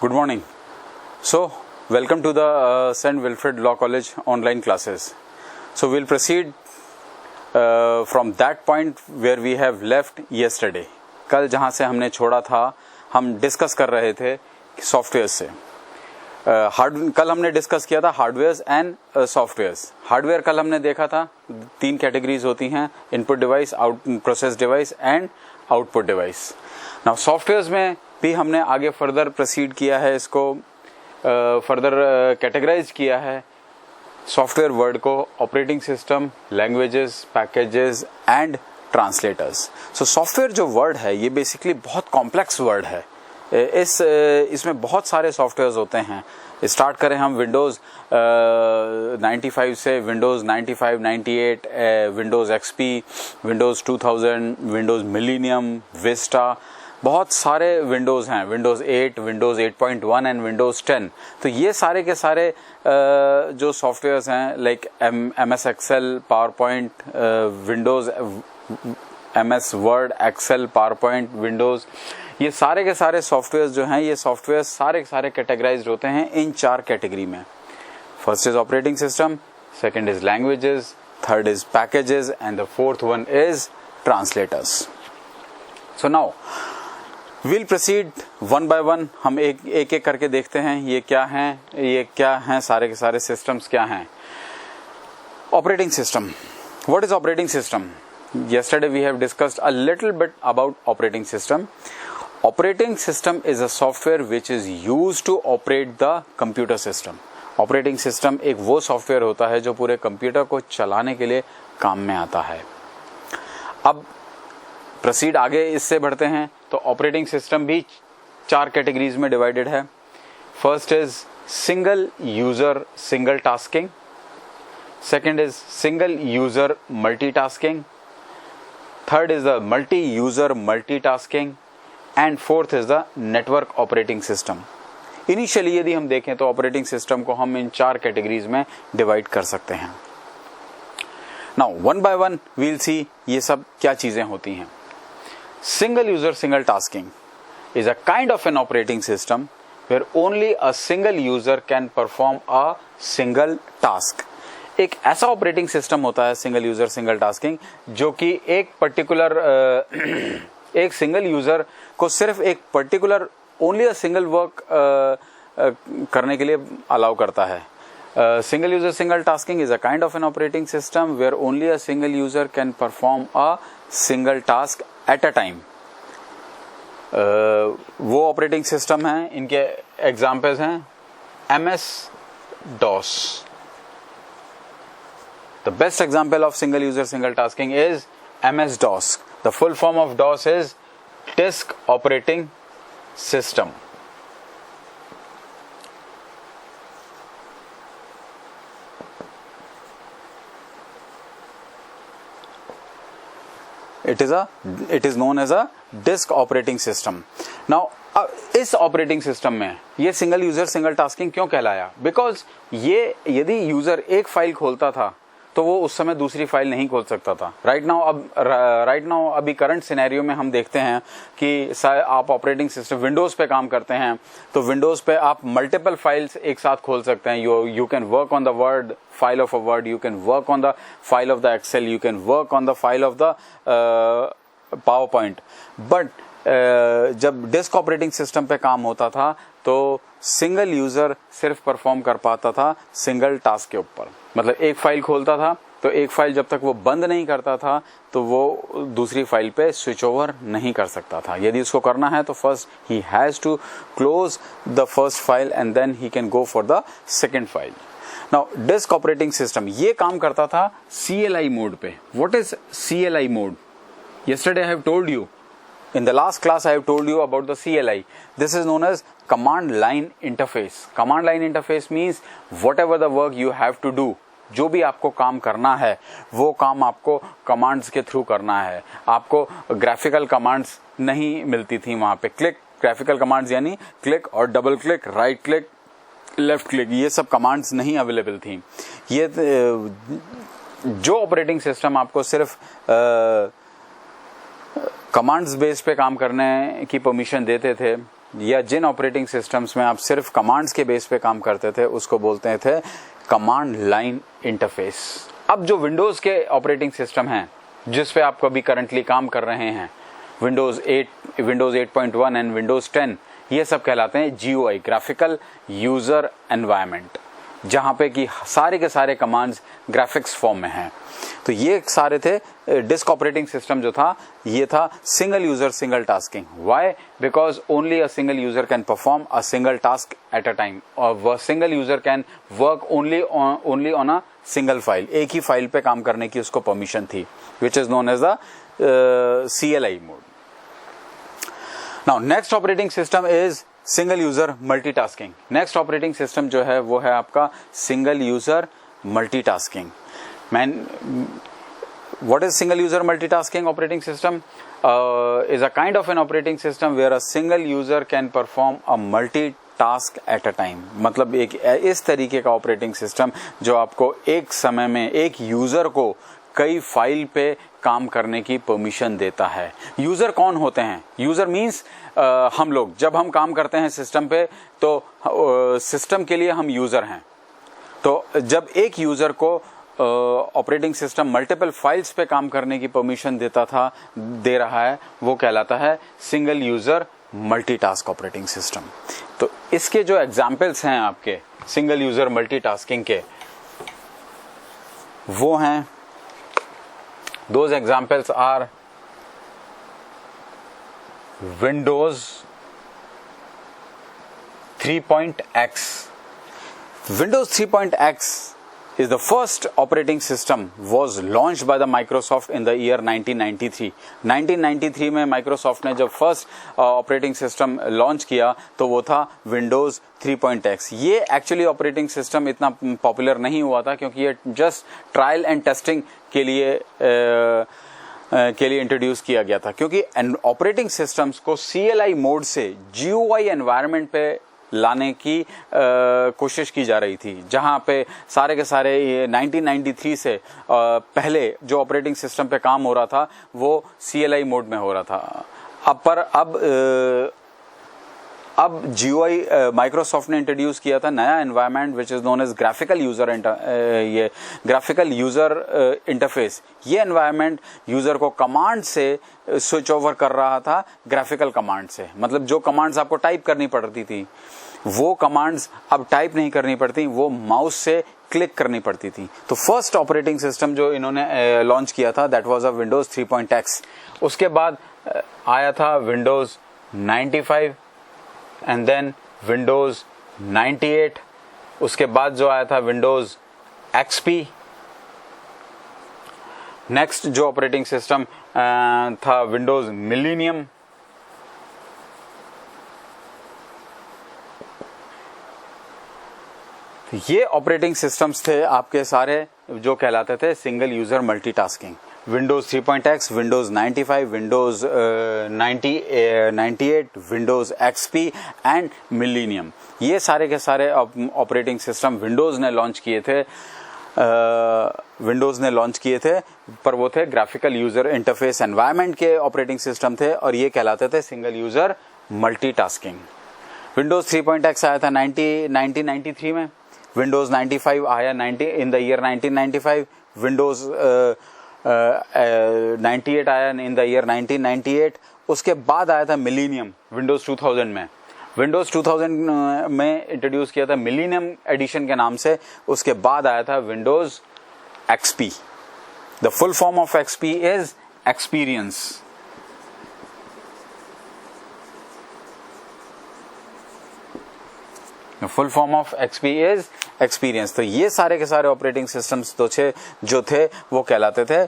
Good morning. So, welcome to the St. Wilfrid Law College online classes. So, we'll proceed from that point where we have left yesterday. कल जहाँ से हमने छोड़ा था, हम discuss कर रहे थे सॉफ्टवेयर से. कल हमने डिस्कस किया था हार्डवेयर्स एंड सॉफ्टवेयर्स. हार्डवेयर कल हमने देखा था 3 कैटेगरीज होती हैं, input device, process device and output device. Now softwares में भी हमने आगे फर्दर प्रोसीड किया है, इसको फर्दर कैटेगराइज किया है सॉफ्टवेयर वर्ड को operating system, languages, packages and translators. So software जो वर्ड है ये बेसिकली बहुत कॉम्प्लेक्स वर्ड है. इसमें बहुत सारे सॉफ्टवेयर्स होते हैं. स्टार्ट करें हम विंडोज़ 95 से, Windows 95, 98, Windows XP, Windows 2000, Windows millennium, Vista, बहुत सारे विंडोज़ हैं, विंडोज़ 8, विंडोज़ 8.1 एंड विंडोज़ 10. तो ये सारे के सारे जो सॉफ्टवेयर्स हैं like MS Excel, PowerPoint, Windows MS Word, Excel, PowerPoint, Windows, ये सारे के सारे सॉफ्टवेयर्स जो हैं, ये सॉफ्टवेयर सारे के सारे कैटेगराइज्ड होते हैं इन 4 कैटेगरी में. First is operating system, second is languages, third is packages and the fourth one is translators. So now we'll proceed one by one. हम एक करके देखते हैं ये क्या हैं सारे के सारे सिस्टम्स क्या हैं. Operating system. What is operating system? Yesterday we have discussed a little bit about operating system. Operating system is a software which is used to operate the computer system. Operating system एक वो software होता है जो पूरे computer को चलाने के लिए काम में आता है. अब प्रोसीड आगे इससे बढ़ते हैं. तो ऑपरेटिंग सिस्टम भी 4 कैटेगरीज में डिवाइडेड है. First is single user single tasking, second is single user multitasking, third is the multi user multitasking and fourth is the network operating system. Initially यदि हम देखें तो ऑपरेटिंग सिस्टम को हम इन 4 categories में डिवाइड कर सकते हैं. Now one by one we'll see ये सब क्या चीजें होती हैं. Single user single tasking is a kind of an operating system where only a single user can perform a single task. एक ऐसा ऑपरेटिंग सिस्टम होता है सिंगल यूजर सिंगल टास्किंग जो कि एक पर्टिकुलर एक सिंगल यूजर को सिर्फ एक particular only a single work करने के लिए अलाउ करता है. Single user single tasking is a kind of an operating system where only a single user can perform a single task at a time. वो operating system हैं, इनके examples हैं MS DOS. The best example of single user single tasking is MS DOS. The full form of DOS is Disk Operating System. It is known as a disk operating system. Now इस operating system में ये single user single tasking क्यों कहलाया? Because ये यदि user एक file खोलता था तो वो उस समय दूसरी फाइल नहीं खोल सकता था. राइट नाउ अभी करंट सिनेरियो में हम देखते हैं कि आप ऑपरेटिंग सिस्टम विंडोज पे काम करते हैं तो विंडोज पे आप मल्टीपल फाइल्स एक साथ खोल सकते हैं. You can work on the Word file of a Word, you can work on the file of the Excel, you can work on the file of the PowerPoint. But जब disk operating system पे काम होता था तो single user सिर्फ perform कर पाता था सिंगल टास्क के ऊपर. मतलब एक फाइल खोलता था तो एक फाइल जब तक वो बंद नहीं करता था तो वो दूसरी फाइल पे स्विच ओवर नहीं कर सकता था. यदि उसको करना है तो first he has to close the first file and then he can go for the second file. Now disk operating system ये काम करता था CLI मोड पे. What is CLI mode? Yesterday I have told you, in the last class I have told you about the CLI. This is known as command line interface. Command line interface means whatever the work you have to do, जो भी आपको काम करना है वो काम आपको commands के थ्रू करना है. आपको ग्राफिकल कमांड्स नहीं मिलती थी वहां पे. क्लिक ग्राफिकल कमांड्स यानी क्लिक और double click, right click, left click, ये सब कमांड्स नहीं अवेलेबल थी. ये जो ऑपरेटिंग सिस्टम आपको सिर्फ कमांड्स बेस पे काम करने की परमिशन देते थे या जिन ऑपरेटिंग सिस्टम्स में आप सिर्फ कमांड्स के बेस पे काम करते थे उसको बोलते थे कमांड लाइन इंटरफेस। अब जो विंडोज के ऑपरेटिंग सिस्टम हैं जिस पे आप अभी करंटली काम कर रहे हैं, विंडोज 8, विंडोज 8.1 एंड विंडोज 10, ये सब कहलाते हैं GUI, ग्राफिकल यूजर एनवायरनमेंट, जहां पे कि सारे के सारे कमांड्स ग्राफिक्स फॉर्म में हैं। तो ये सारे थे। डिस्क ऑपरेटिंग सिस्टम जो था ये था single user single tasking. Why? Because only a single user can perform a single task at a time, और वह single user can work only on a single file, एक ही फाइल पे काम करने की उसको परमिशन थी, which is known as the CLI mode. Now next operating system is single user multitasking. Next operating system जो है वो है आपका single user multitasking. What is single user multitasking operating system? Is a kind of an operating system where a single user can perform a multitask at a time। मतलब एक इस तरीके का ऑपरेटिंग सिस्टम जो आपको एक समय में एक यूजर को कई फाइल पे काम करने की परमिशन देता है। यूजर कौन होते हैं? यूजर मीन्स हम लोग जब हम काम करते हैं सिस्टम पे तो सिस्टम के लिए हम यूजर हैं। तो जब एक यूजर को ऑपरेटिंग सिस्टम मल्टीपल फाइल्स पे काम करने की परमिशन दे रहा है, वो कहलाता है single user multitask operating system. तो इसके जो एग्जाम्पल्स हैं आपके सिंगल यूजर मल्टीटास्किंग के, वो हैं, those examples are Windows 3.x। Windows 3.x is the first operating system was launched by the Microsoft in the year 1993। 1993 में Microsoft ने जब फर्स्ट ऑपरेटिंग सिस्टम लॉन्च किया तो वो था Windows 3.x। ये एक्चुअली ऑपरेटिंग सिस्टम इतना पॉपुलर नहीं हुआ था क्योंकि ये जस्ट ट्रायल एंड टेस्टिंग के लिए इंट्रोड्यूस किया गया था, क्योंकि ऑपरेटिंग सिस्टम्स को CLI मोड से GUI एनवायरनमेंट पे लाने की कोशिश की जा रही थी, जहां पे सारे के सारे ये 1993 से पहले जो ऑपरेटिंग सिस्टम पे काम हो रहा था वो CLI मोड में हो रहा था। अब GUI माइक्रोसॉफ्ट ने इंट्रोड्यूस किया था नया environment which is known as graphical user interface. ये एनवायरनमेंट यूजर को कमांड से स्विच ओवर कर रहा था ग्राफिकल कमांड से। मतलब जो कमांड्स आपको टाइप करनी पड़ती थी वो कमांड्स अब टाइप नहीं करनी पड़ती, वो माउस से क्लिक करनी पड़ती थी। तो फर्स्ट ऑपरेटिंग सिस्टम जो इन्होंने लॉन्च किया था that was a Windows 3.x। उसके बाद आया था विंडोज 95 एंड देन विंडोज 98। उसके बाद जो आया था विंडोज XP। नेक्स्ट जो ऑपरेटिंग सिस्टम था विंडोज मिलेनियम। ये ऑपरेटिंग सिस्टम्स थे आपके सारे जो कहलाते थे single user multitasking. Windows 3.x, Windows 95, Windows 98, Windows XP and millennium, ये सारे के सारे ऑपरेटिंग सिस्टम विंडोज ने लॉन्च किए थे, पर वो थे ग्राफिकल यूजर इंटरफेस एनवायरनमेंट के ऑपरेटिंग सिस्टम थे और ये कहलाते थे single user multitasking. Windows 3.x आया था 1993 में, विंडोज 95 आया इन द ईयर 1995, विंडोज 98 आया इन द ईयर 1998। उसके बाद आया था मिलेनियम विंडोज 2000 में। विंडोज 2000 में इंट्रोड्यूस किया था मिलेनियम एडिशन के नाम से। उसके बाद आया था Windows XP। The full form of XP is experience. Full form of XP is experience. तो ये सारे के सारे ऑपरेटिंग सिस्टम्स जो थे वो कहलाते थे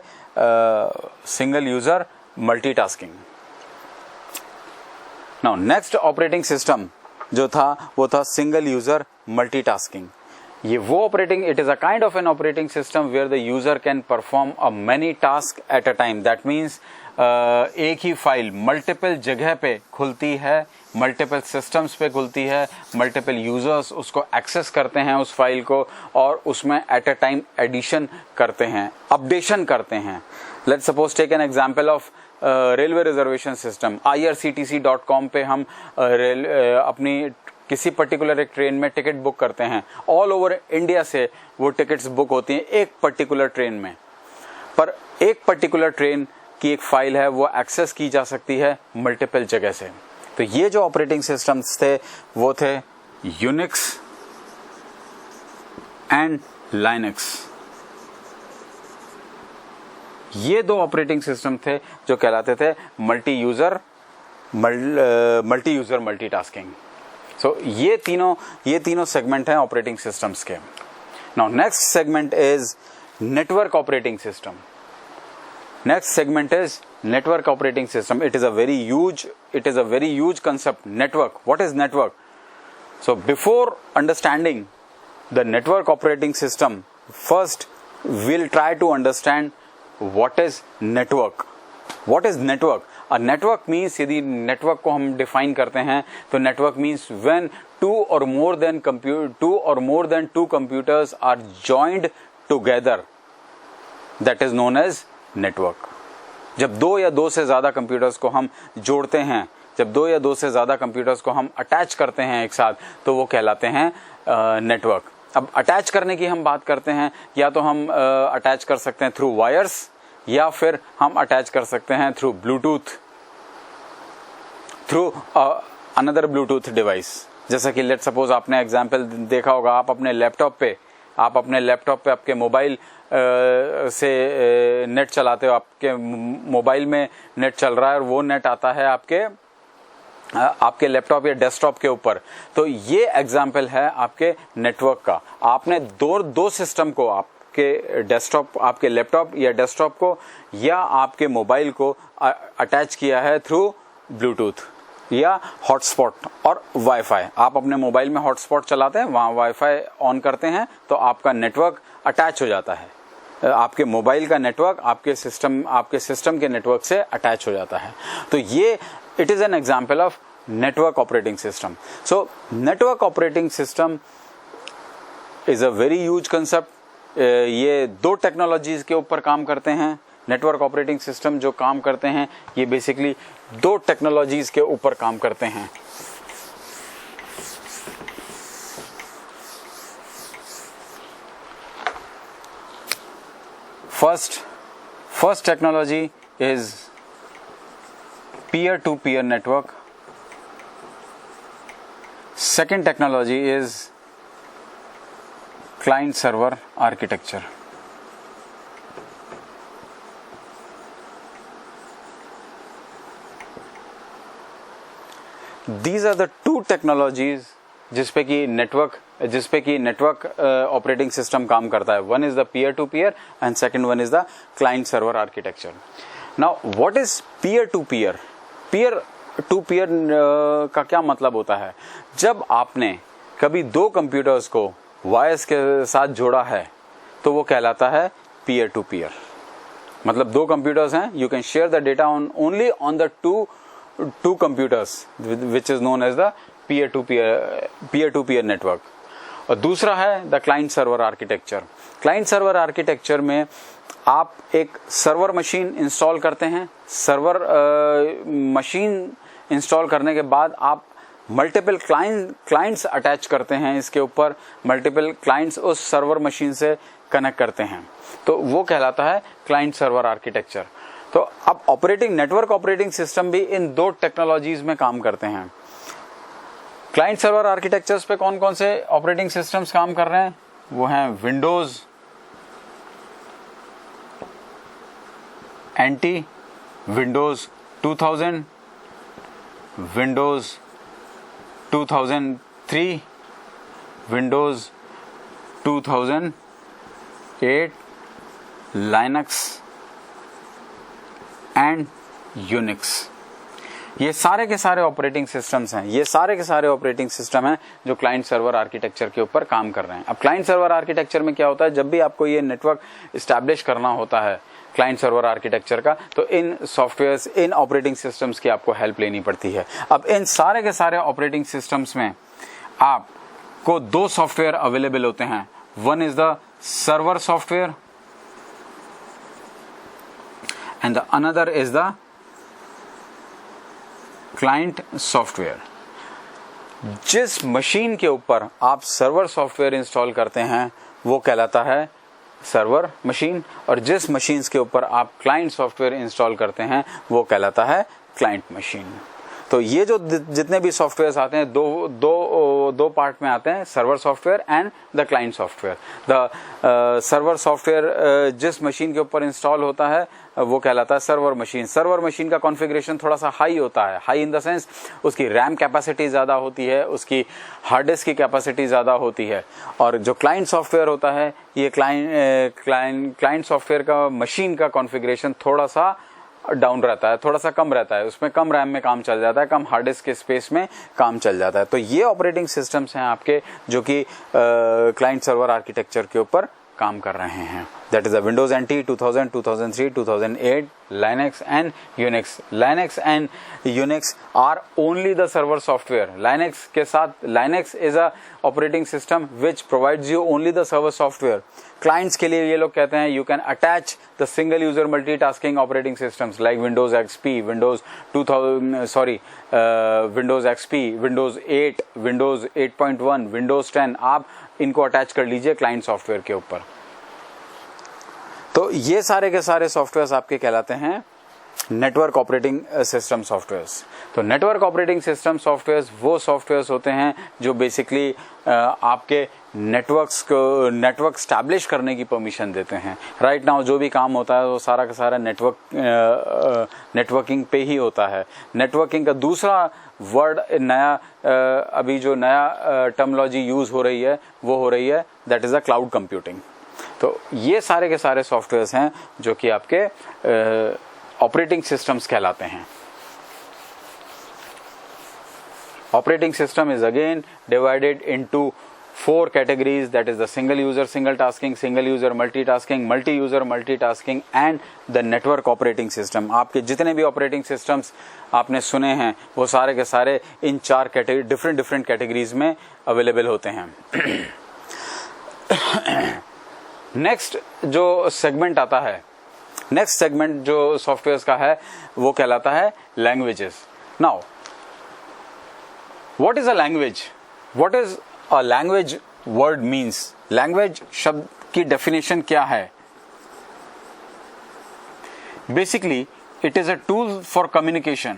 single user multitasking. Now next operating system जो था वो था सिंगल यूजर मल्टीटास्किंग। ये वो it is a kind of an operating system where the user can perform a many task at a time. That means एक ही file multiple जगह पे खुलती है, मल्टीपल सिस्टम्स पे खुलती है, मल्टीपल यूजर्स उसको एक्सेस करते हैं उस फाइल को और उसमें एट अ टाइम एडिशन करते हैं, अपडेशन करते हैं। Let's suppose take an example of railway reservation system, irctc.com पे हम अपनी किसी पर्टिकुलर एक ट्रेन में टिकट बुक करते हैं, ऑल ओवर इंडिया से वो टिकट्स बुक होती हैं एक पर्टिकुलर ट्रेन में, पर एक पर्टिकुलर ट्रेन की एक फाइल है वो एक्सेस की जा सकती है मल्टीपल जगह से। तो ये जो ऑपरेटिंग सिस्टम्स थे वो थे यूनिक्स एंड लाइनक्स। ये दो ऑपरेटिंग सिस्टम थे जो कहलाते थे मल्टी यूजर मल्टीटास्किंग। सो ये तीनों सेगमेंट हैं ऑपरेटिंग सिस्टम्स के। Now next segment is network operating system. Next segment is network operating system. It is a very huge concept. Network. What is network? So before understanding the network operating system, first we'll try to understand what is network. What is network? A network means, यदि network को हम define करते हैं तो network means when two or more than two computers are joined together, that is known as network. जब दो या दो से ज्यादा कंप्यूटर्स को हम जोड़ते हैं, जब दो या दो से ज्यादा कंप्यूटर्स को हम अटैच करते हैं एक साथ, तो वो कहलाते हैं नेटवर्क। अब अटैच करने की हम बात करते हैं, या तो हम अटैच कर सकते हैं थ्रू वायर्स, या फिर हम अटैच कर सकते हैं through Bluetooth, through another Bluetooth device. जैसा कि लेट सपोज आपने एग्जांपल देखा होगा, आप अपने लैपटॉप पे आपके मोबाइल से नेट चलाते हो, आपके मोबाइल में नेट चल रहा है और वो नेट आता है आपके लैपटॉप या डेस्कटॉप के ऊपर। तो ये एग्जांपल है आपके नेटवर्क का। आपने दो सिस्टम को, आपके डेस्कटॉप, आपके लैपटॉप या डेस्कटॉप को या आपके मोबाइल को अटैच किया है थ्रू ब्लूटूथ या हॉटस्पॉट और वाईफाई। आप अपने मोबाइल में हॉटस्पॉट चलाते हैं, वहां वाईफाई ऑन करते हैं, तो आपका नेटवर्क अटैच हो जाता है। आपके मोबाइल का नेटवर्क आपके सिस्टम के नेटवर्क से अटैच हो जाता है। तो ये it is an example of network operating system. So network operating system is a very huge concept. ये दो टेक्नोलॉजीज के ऊपर काम करते हैं। नेटवर्क ऑपरेटिंग सिस्टम जो काम करते हैं, ये बेसिकली दो टेक्नोलॉजीज के ऊपर काम करते हैं। First technology is peer-to-peer network. Second technology is client-server architecture. These are the two technologies जिसपे कि नेटवर्क ऑपरेटिंग सिस्टम काम करता है। One is the peer to peer and second one is the client server architecture. Now what is peer to peer? Peer to peer का क्या मतलब होता है? जब आपने कभी दो कंप्यूटर्स को वायर्स के साथ जोड़ा है तो वो कहलाता है पीयर टू पीयर। मतलब दो कंप्यूटर्स हैं, you can share the data only on the two computers, which is known as the peer to peer network. और दूसरा है the client server architecture. Client server architecture में आप एक सर्वर मशीन इंस्टॉल करते हैं। सर्वर मशीन इंस्टॉल करने के बाद आप मल्टीपल क्लाइंट्स अटैच करते हैं इसके ऊपर, मल्टीपल क्लाइंट्स उस सर्वर मशीन से कनेक्ट करते हैं, तो वो कहलाता है क्लाइंट सर्वर आर्किटेक्चर। तो अब नेटवर्क ऑपरेटिंग सिस्टम भी इन दो टेक्नोलॉजीज में काम करते हैं। क्लाइंट सर्वर आर्किटेक्चर्स पे कौन कौन से ऑपरेटिंग सिस्टम्स काम कर रहे हैं? वो हैं Windows NT, Windows 2000, Windows 2003, Windows 2008, Linux and Unix. ये सारे के सारे ऑपरेटिंग सिस्टम्स हैं, ये सारे के सारे ऑपरेटिंग सिस्टम हैं जो क्लाइंट सर्वर आर्किटेक्चर के ऊपर काम कर रहे हैं। अब क्लाइंट सर्वर आर्किटेक्चर में क्या होता है, जब भी आपको ये नेटवर्क इस्टेब्लिश करना होता है क्लाइंट सर्वर आर्किटेक्चर का, तो इन सॉफ्टवेयर्स, इन ऑपरेटिंग सिस्टम्स की आपको हेल्प लेनी पड़ती है। अब इन सारे के सारे ऑपरेटिंग सिस्टम्स में आपको दो सॉफ्टवेयर अवेलेबल होते हैं। One is the server software and the another is the client software. जिस मशीन के ऊपर आप सर्वर सॉफ्टवेयर इंस्टॉल करते हैं वो कहलाता है सर्वर मशीन, और जिस मशीन्स के ऊपर आप क्लाइंट सॉफ्टवेयर इंस्टॉल करते हैं वो कहलाता है क्लाइंट मशीन। तो ये जो जितने भी सॉफ्टवेयर्स आते हैं दो पार्ट में आते हैं, server software and the client software. The server software जिस मशीन के ऊपर इंस्टॉल होता है वो कहलाता है सर्वर मशीन। सर्वर मशीन का कॉन्फ़िगरेशन थोड़ा सा हाई होता है, हाई इन द सेंस उसकी रैम कैपेसिटी ज़्यादा होती है, उसकी हार्ड डिस्क की कैपेसिटी ज़्यादा होती है। और जो क्लाइंट सॉफ्टवेयर होता है ये क्लाइंट सॉफ्टवेयर का मशीन का कॉन्फ़िगरेशन थोड़ा सा डाउन रहता है, थोड़ा सा कम रहता है, उसमें कम रैम में काम चल जाता है, कम हार्ड डिस्क के स्पेस में काम चल जाता है। तो ये ऑपरेटिंग सिस्टम्स हैं आपके जो कि क्लाइंट सर्वर आर्किटेक्चर के ऊपर काम कर रहे हैं। That is Windows NT 2000, 2003, 2008, Linux and Unix. Linux and Unix are only the server software. Linux के साथ Linux is a operating system which provides you only the server software. Clients के लिए ये लोग कहते हैं you can attach the single user multitasking operating systems like Windows XP, Windows XP, Windows 8, Windows 8.1, Windows 10, आप इनको अटैच कर लीजिए क्लाइंट सॉफ्टवेयर के ऊपर। तो ये सारे के सारे सॉफ्टवेयर्स आपके कहलाते हैं नेटवर्क ऑपरेटिंग सिस्टम सॉफ्टवेयर्स। तो नेटवर्क ऑपरेटिंग सिस्टम सॉफ्टवेयर्स वो सॉफ्टवेयर्स होते हैं जो बेसिकली आपके नेटवर्क स्टैब्लिश करने की परमिशन देते हैं। राइट नाउ जो भी काम होता है वो सारा का सारा नेटवर्किंग पे ही होता है। नेटवर्किंग का दूसरा वर्ड नया अभी जो नया टर्मिनोलॉजी यूज हो रही है वो हो रही है that is a cloud computing. तो ये सारे के सारे सॉफ्टवेयर्स हैं जो कि आपके ऑपरेटिंग सिस्टम्स कहलाते हैं। Operating system is again divided into 4 categories, that is the single user single tasking, single user multitasking, multi user multitasking and the network operating system। आपके जितने भी ऑपरेटिंग सिस्टम्स आपने सुने हैं वो सारे के सारे इन 4 डिफरेंट कैटेगरीज में अवेलेबल होते हैं। नेक्स्ट जो सेगमेंट आता है, नेक्स्ट सेगमेंट जो सॉफ्टवेयर्स का है वो कहलाता है languages. Now what is a language? What is a language word means? Language शब्द की डेफिनेशन क्या है? Basically it is a tool for communication.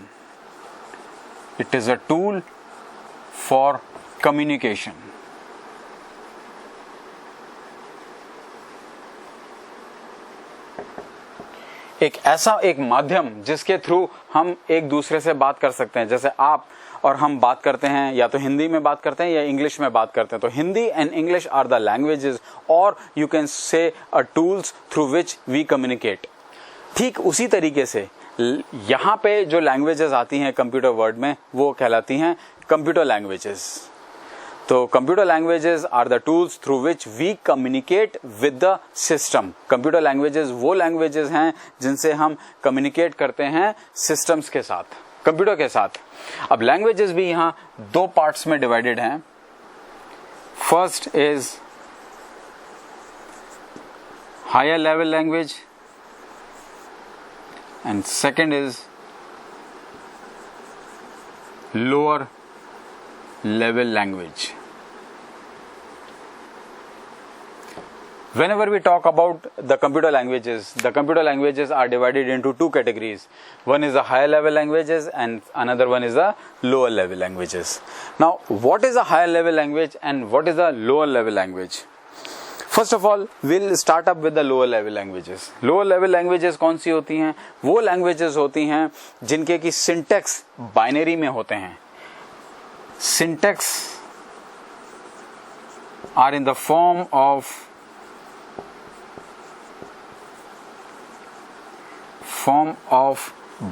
It is a tool for communication. एक माध्यम जिसके थ्रू हम एक दूसरे से बात कर सकते हैं। जैसे आप और हम बात करते हैं, या तो हिंदी में बात करते हैं या इंग्लिश में बात करते हैं। तो Hindi and English are the languages, और you can say a tools through which we communicate. ठीक उसी तरीके से यहाँ पे जो लैंग्वेजेस आती हैं कंप्यूटर वर्ड में वो कहलाती हैं कंप्यूटर लैंग्वेजेस। तो computer languages are the tools through which we communicate with the system. Computer languages वो लैंग्वेजेस हैं जिनसे हम कम्युनिकेट करते हैं सिस्टम्स के साथ, कंप्यूटर के साथ। अब लैंग्वेजेस भी यहां 2 पार्ट्स में डिवाइडेड हैं। First is higher level language and second is lower level language. Whenever we talk about the computer languages are divided into 2 categories. One is the higher level languages and another one is the lower level languages. Now, what is a higher level language and what is a lower level language? First of all, we'll start up with the lower level languages. Lower level languages कौन सी होती हैं? वो languages होती हैं जिनके की syntax binary में होते हैं। Syntax are in the form of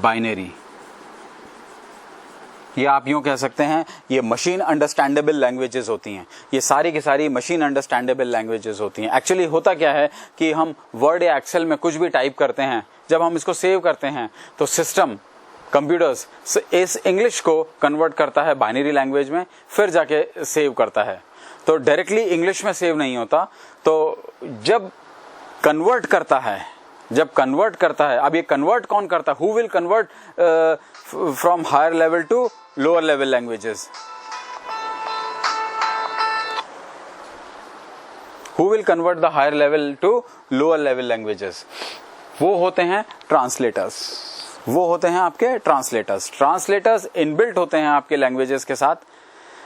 binary। ये आप यूं कह सकते हैं ये मशीन अंडरस्टैंडेबल लैंग्वेजेस होती हैं। ये सारी की सारी मशीन अंडरस्टैंडेबल लैंग्वेजेस होती हैं। एक्चुअली होता क्या है कि हम वर्ड या एक्सेल में कुछ भी टाइप करते हैं, जब हम इसको सेव करते हैं तो सिस्टम कंप्यूटर्स इस इंग्लिश को कन्वर्ट करता है बाइनरी लैंग्वेज में, फिर जाके सेव करता है। तो डायरेक्टली इंग्लिश में सेव नहीं होता। तो जब कन्वर्ट करता है जब कन्वर्ट करता है, अब ये कन्वर्ट कौन करता है? Who will convert from higher level to lower level languages? Who will convert the higher level to lower level languages? वो होते हैं ट्रांसलेटर्स, वो होते हैं आपके ट्रांसलेटर्स। ट्रांसलेटर्स इनबिल्ट होते हैं आपके लैंग्वेजेस के साथ,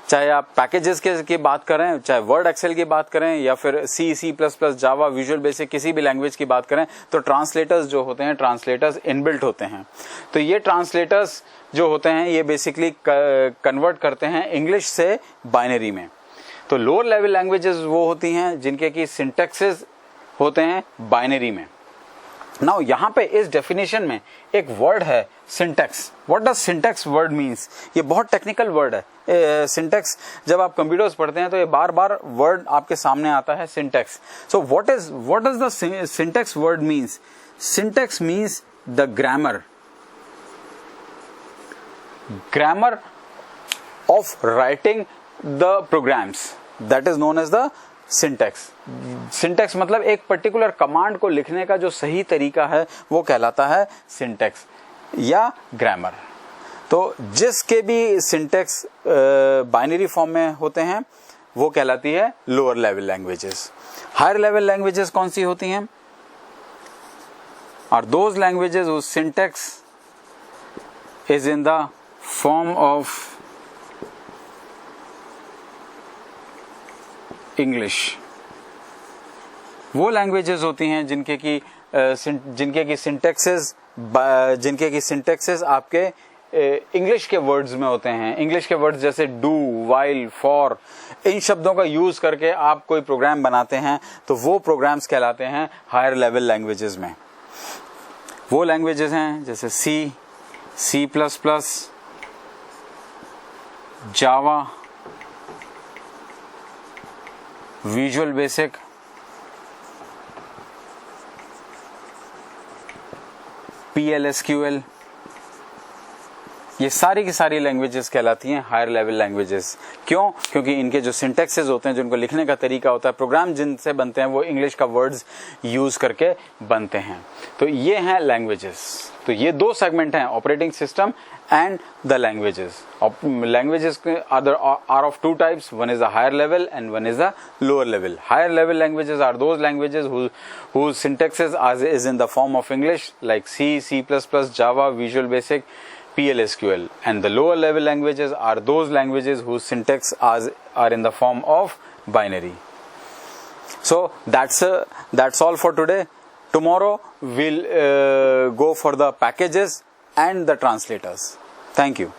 चाहे आप पैकेजेस की बात करें, चाहे वर्ड एक्सेल की बात करें, या फिर सी, सी प्लस प्लस, जावा, विजुअल बेसिक, किसी भी लैंग्वेज की बात करें, तो ट्रांसलेटर्स जो होते हैं, ट्रांसलेटर्स इनबिल्ट होते हैं। तो ये ट्रांसलेटर्स जो होते हैं ये बेसिकली कन्वर्ट करते हैं इंग्लिश से बाइनरी में। तो लोअर लेवल लैंग्वेजेस वो होती हैं जिनके की सिंटैक्सेस होते हैं बाइनरी में। नाउ यहाँ पे इस डेफिनेशन में एक वर्ड है syntax. What does syntax word means? ये बहुत टेक्निकल वर्ड है। सिंटैक्स जब आप कंप्यूटर्स पढ़ते हैं तो ये बार बार वर्ड आपके सामने आता है, syntax. So what does the syntax word means? Syntax means the grammar of writing the programs, that is known as the syntax. Syntax मतलब एक पर्टिकुलर कमांड को लिखने का जो सही तरीका है वो कहलाता है सिंटैक्स या ग्रामर। तो जिसके भी सिंटैक्स बाइनरी फॉर्म में होते हैं वो कहलाती है lower level languages. Higher level languages कौन सी होती हैं? Are those languages whose syntax is in the form of English. वो लैंग्वेजेस होती हैं जिनके की सिंटैक्सेस आपके इंग्लिश के वर्ड्स में होते हैं। इंग्लिश के वर्ड्स जैसे डू, वाइल, फॉर, इन शब्दों का यूज करके आप कोई प्रोग्राम बनाते हैं तो वो प्रोग्राम्स कहलाते हैं हायर लेवल लैंग्वेजेस में। वो लैंग्वेजेस हैं जैसे सी, सी प्लस प्लस, जावा, विजुअल बेसिक, PLSQL, ये सारी की सारी लैंग्वेजेस कहलाती हैं हायर लेवल लैंग्वेजेस। क्यों? क्योंकि इनके जो सिंटैक्सेस होते हैं, जिनको लिखने का तरीका होता है, प्रोग्राम जिनसे बनते हैं वो इंग्लिश का वर्ड्स यूज करके बनते हैं। तो ये हैं लैंग्वेजेस। तो ये दो सेगमेंट हैं, operating system and the languages. Languages are of two types, one is the higher level and one is the lower level. Higher level languages are those languages whose syntaxes is in the form of English like C, C++, Java, Visual Basic, PLSQL, and the lower level languages are those languages whose syntax are in the form of binary. So that's all for today. Tomorrow we'll go for the packages and the translators. Thank you.